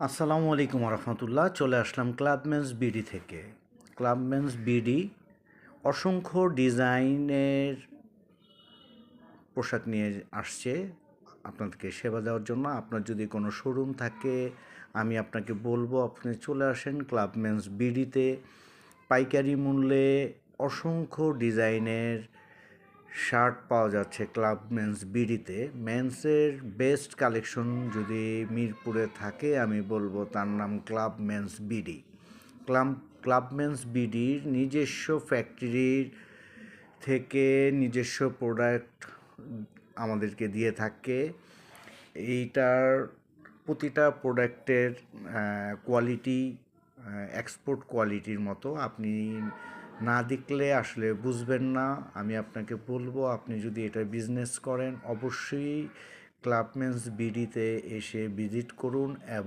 আসসালামু আলাইকুম রহমতুল্লাহ। চলে আসলাম ক্লাবমেন্স বিডি থেকে। ক্লাবমেন্স বিডি অসংখ্য ডিজাইনের পোশাক নিয়ে আসছে আপনাদেরকে সেবা দেওয়ার জন্য। আপনার যদি কোনো শোরুম থাকে আমি আপনাকে বলবো আপনি চলে আসেন ক্লাবমেন্স বিডিতে। পাইকারি মূল্যে অসংখ্য ডিজাইনের শার্ট পাওয়া যাচ্ছে ক্লাবমেন্স বিডিতে। মেন্সের বেস্ট কালেকশন যদি মিরপুরে থাকে আমি বলবো তার নাম ক্লাবমেন্স বিডি। ক্লাবমেন্স বিডির নিজস্ব ফ্যাক্টরির থেকে নিজস্ব প্রোডাক্ট আমাদেরকে দিয়ে থাকে। এইটার প্রতিটা প্রোডাক্টের কোয়ালিটি এক্সপোর্ট কোয়ালিটির মতো। আপনি না দেখলে আসলে বুঝবেন না। আমি আপনাকে বলবো আপনি যদি এটা বিজনেস করেন অবশ্যই ক্লাবমেন্স বিডিতে এসে ভিজিট করুন।